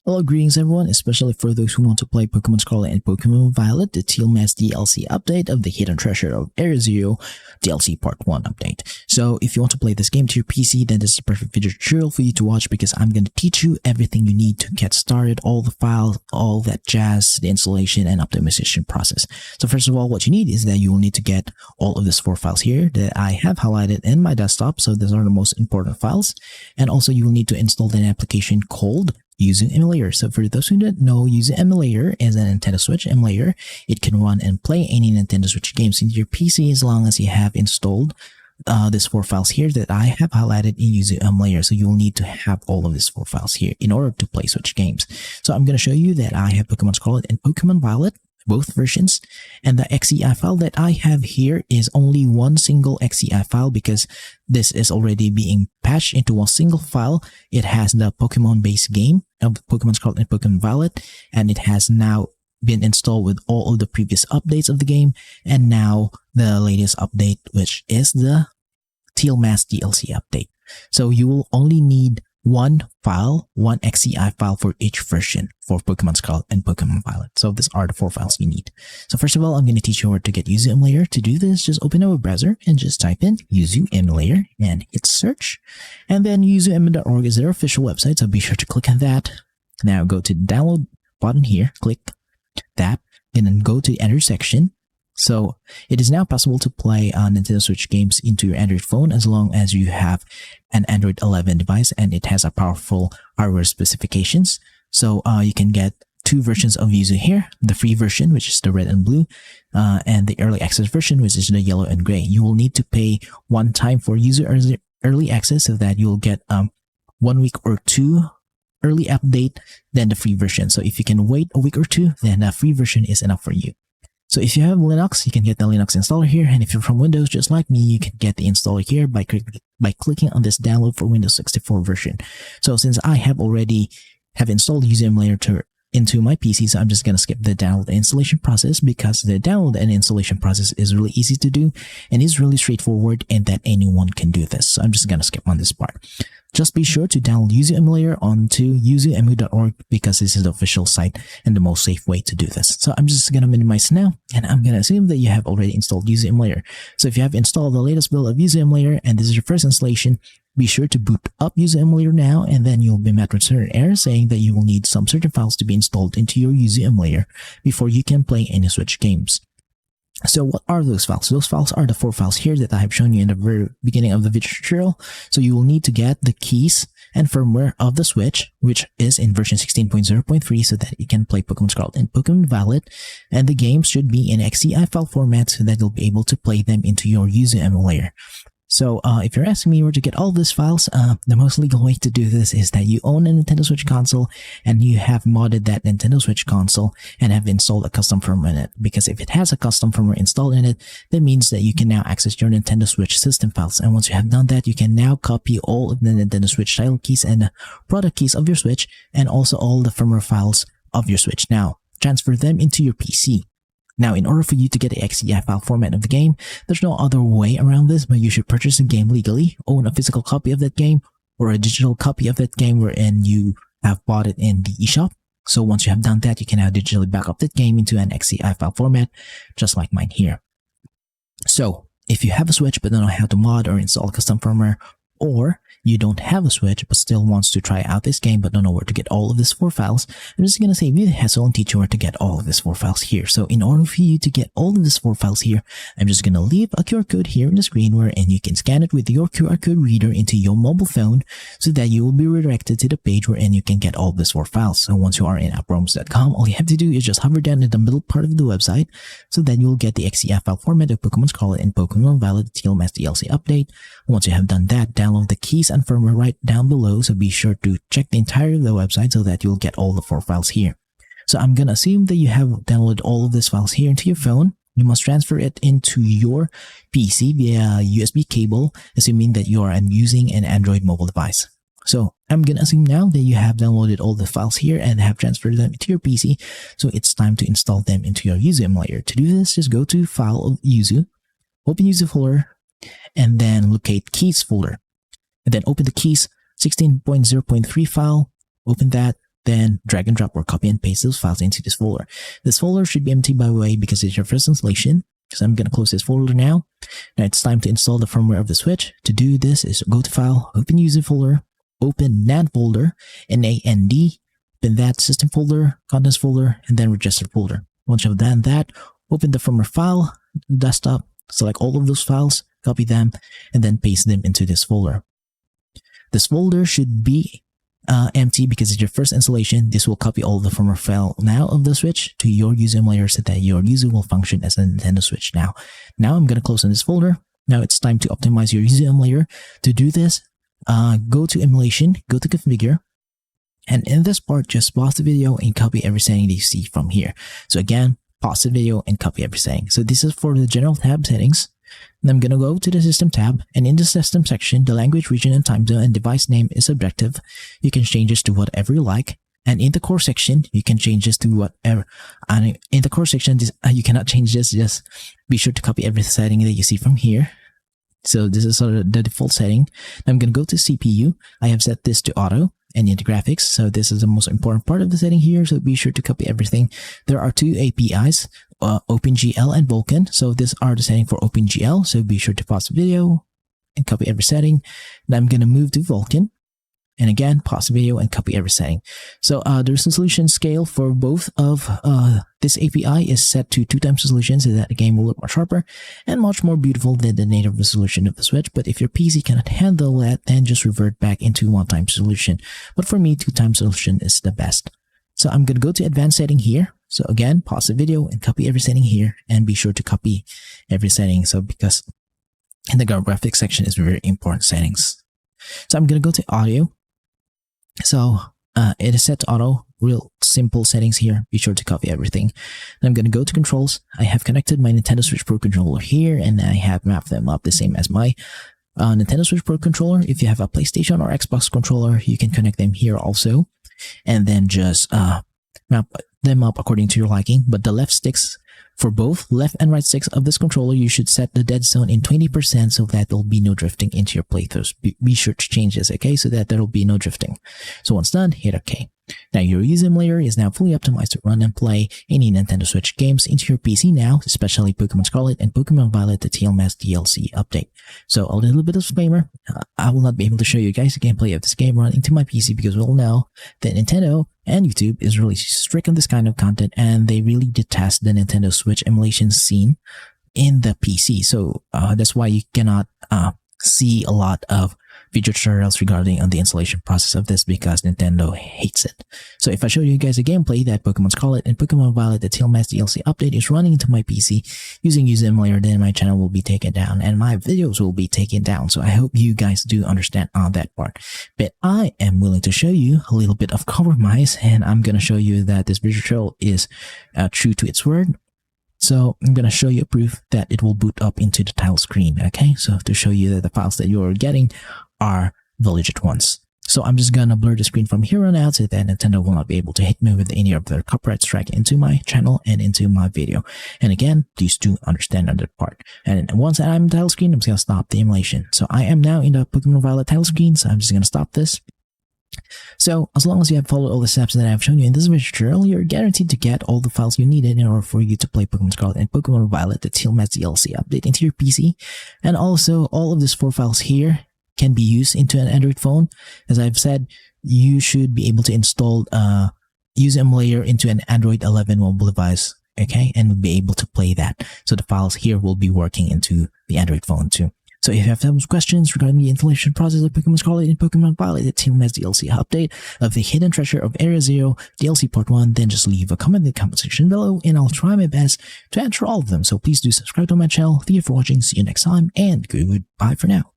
Hello, greetings everyone, especially for those who want to play Pokemon Scarlet and Pokemon Violet, the Teal Mask DLC update of the Hidden Treasure of Area Zero DLC Part 1 update. So if you want to play this game to your PC, then this is the perfect video tutorial for you to watch because I'm going to teach you everything you need to get started, all the files, all that jazz, the installation and optimization process. So first of all, what you need is that you will need to get all of these 4 files here that I have highlighted in my desktop. So these are the most important files. And also you will need to install an application called Yuzu Emulator. So for those who don't know, Yuzu Emulator is a Nintendo Switch emulator. It can run and play any Nintendo Switch games into your PC as long as you have installed these 4 files here that I have highlighted in Yuzu Emulator. So you will need to have all of these 4 files here in order to play Switch games. So I'm going to show you that I have Pokemon Scarlet and Pokemon Violet, both versions, and the XEI file that I have here is only one single XEI file because this is already being patched into a single file. It has the Pokemon base game of Pokemon Scarlet and Pokemon Violet, and it has now been installed with all of the previous updates of the game, and now the latest update, which is the Teal Mask DLC update. So you will only need one file, one XEI file for each version for Pokemon Scarlet and Pokemon Violet. So these are the 4 files you need. So first of all, I'm going to teach you where to get Yuzu Emulator. To do this, just open a web browser and just type in Yuzu Emulator and hit search. And then yuzuemu.org is their official website, so be sure to click on that. Now go to the download button here, click that, and then go to the Enter section. So it is now possible to play Nintendo Switch games into your Android phone as long as you have an Android 11 device and it has a powerful hardware specifications. So you can get 2 versions of Yuzu here, the free version, which is the red and blue, and the early access version, which is the yellow and gray. You will need to pay one time for Yuzu early access so that you'll get 1 week or 2 early update than the free version. So if you can wait a week or 2, then the free version is enough for you. So if you have Linux, you can get the Linux installer here, and if you're from Windows just like me, you can get the installer here by clicking on this download for Windows 64 version. So since I have already installed Yuzu Emulator into my PC, so I'm just going to skip the download and installation process because the download and installation process is really easy to do and is really straightforward and that anyone can do this. So I'm just going to skip on this part. Just be sure to download Yuzu Emulator onto yuzuemu.org because this is the official site and the most safe way to do this. So I'm just going to minimize now, and I'm going to assume that you have already installed Yuzu Emulator. So if you have installed the latest build of Yuzu Emulator and this is your first installation, be sure to boot up Yuzu Emulator now, and then you'll be met with certain errors saying that you will need some certain files to be installed into your Yuzu Emulator before you can play any Switch games. So what are those files? Those files are the 4 files here that I have shown you in the very beginning of the video tutorial. So you will need to get the keys and firmware of the Switch, which is in version 16.0.3 so that you can play Pokemon Scarlet and Pokemon Violet. And the games should be in XEI file format so that you'll be able to play them into your Yuzu Emulator. So if you're asking me where to get all these files, the most legal way to do this is that you own a Nintendo Switch console and you have modded that Nintendo Switch console and have installed a custom firmware in it. Because if it has a custom firmware installed in it, that means that you can now access your Nintendo Switch system files. And once you have done that, you can now copy all of the Nintendo Switch title keys and product keys of your Switch and also all the firmware files of your Switch. Now, transfer them into your PC. Now, in order for you to get the XEI file format of the game, there's no other way around this, but you should purchase the game legally, own a physical copy of that game, or a digital copy of that game wherein you have bought it in the eShop. So once you have done that, you can now digitally back up that game into an XEI file format, just like mine here. So, if you have a Switch but don't know how to mod or install a custom firmware, or you don't have a Switch but still wants to try out this game but don't know where to get all of these 4 files, I'm just going to save you the hassle and teach you where to get all of these 4 files here. So in order for you to get all of these 4 files here, I'm just going to leave a QR code here in the screen wherein you can scan it with your QR code reader into your mobile phone so that you will be redirected to the page wherein you can get all of these 4 files. So once you are in approms.com, all you have to do is just hover down in the middle part of the website so that you'll get the XEI file format of Pokemon Scarlet and Pokemon Violet Teal Mask DLC update. Once you have done that, download the keys and firmware right down below, so be sure to check the entirety of the website so that you'll get all the 4 files here. So I'm gonna assume that you have downloaded all of these files here into your phone. You must transfer it into your PC via USB cable, assuming that you are using an Android mobile device. So I'm gonna assume now that you have downloaded all the files here and have transferred them to your PC, so it's time to install them into your Yuzu Emulator. To do this, just go to File of Yuzu, open Yuzu folder, and then locate Keys folder. And then open the Keys 16.0.3 file, open that, then drag and drop or copy and paste those files into this folder. This folder should be empty, by the way, because it's your first installation. So I'm going to close this folder now. Now it's time to install the firmware of the Switch. To do this is go to File, open User folder, open NAND folder, NAND, open that System folder, Contents folder, and then Register folder. Once you've done that, open the firmware file, desktop, select all of those files, copy them, and then paste them into this folder. This folder should be empty because it's your first installation. This will copy all the firmware file now of the Switch to your user emulator so that your user will function as a Nintendo Switch now. Now I'm going to close on this folder. Now it's time to optimize your user emulator. To do this, go to Emulation, go to Configure, and in this part, just pause the video and copy every setting that you see from here. So again, pause the video and copy every setting. So this is for the General tab settings. And I'm going to go to the System tab, and in the System section, the language, region, and time zone and device name is subjective. You can change this to whatever you like. And in the core section, you can change this to whatever. And in the core section, you cannot change this. Just be sure to copy every setting that you see from here. So this is sort of the default setting. I'm going to go to CPU. I have set this to auto and into graphics. So this is the most important part of the setting here. So be sure to copy everything. There are two APIs, OpenGL and Vulkan. So these are the setting for OpenGL. So be sure to pause the video and copy every setting. Now I'm going to move to Vulkan. And again, pause the video and copy every setting. So the resolution scale for both of this API is set to 2x resolution so that the game will look much sharper and much more beautiful than the native resolution of the Switch. But if your PC cannot handle that, then just revert back into 1x resolution. But for me, 2x resolution is the best. So I'm going to go to advanced setting here. So again, pause the video and copy every setting here, and be sure to copy every setting. So because in the graphics section is very important settings. So I'm going to go to audio. So it is set to auto, real simple settings here. Be sure to copy everything. Then I'm going to go to controls. I have connected my Nintendo Switch Pro controller here, and I have mapped them up the same as my Nintendo Switch Pro controller. If you have a PlayStation or Xbox controller, you can connect them here also, and then just map them up according to your liking. But the left sticks, for both left and right sticks of this controller, you should set the dead zone in 20% so that there will be no drifting into your playthroughs. Be sure to change this, okay, so that there will be no drifting. So once done, hit OK. Now your user emulator is now fully optimized to run and play any Nintendo Switch games into your PC now, especially Pokemon Scarlet and Pokemon Violet, the Teal Mask DLC update. So a little bit of disclaimer, I will not be able to show you guys the gameplay of this game running to my PC because we all know that Nintendo and YouTube is really strict on this kind of content, and they really detest the Nintendo Switch emulation scene in the PC. So that's why you cannot see a lot of video tutorials regarding on the installation process of this, because Nintendo hates it. So if I show you guys a gameplay that Pokemon Scarlet and Pokemon Violet, the Teal Mask DLC update is running into my PC using user emulator, then my channel will be taken down and my videos will be taken down. So I hope you guys do understand on that part. But I am willing to show you a little bit of compromise, and I'm going to show you that this video tutorial is true to its word. So I'm going to show you a proof that it will boot up into the title screen, okay? So to show you that the files that you're getting are the legit ones. So I'm just going to blur the screen from here on out so that Nintendo will not be able to hit me with any of their copyright strike into my channel and into my video. And again, please do understand on that part. And once I'm in the title screen, I'm just going to stop the emulation. So I am now in the Pokemon Violet title screen, so I'm just going to stop this. So as long as you have followed all the steps that I have shown you in this video tutorial, you're guaranteed to get all the files you needed in order for you to play Pokemon Scarlet and Pokemon Violet, the Teal Mask DLC update, into your PC. And also, all of these 4 files here can be used into an Android phone. As I've said, you should be able to install user emulator into an Android 11 mobile device, okay, and will be able to play that. So the files here will be working into the Android phone too. So if you have some questions regarding the installation process of Pokemon Scarlet and Pokemon Violet, the Teal Mask DLC update of the Hidden Treasure of Area Zero DLC Part 1, then just leave a comment in the comment section below, and I'll try my best to answer all of them. So please do subscribe to my channel. Thank you for watching, see you next time, and goodbye for now.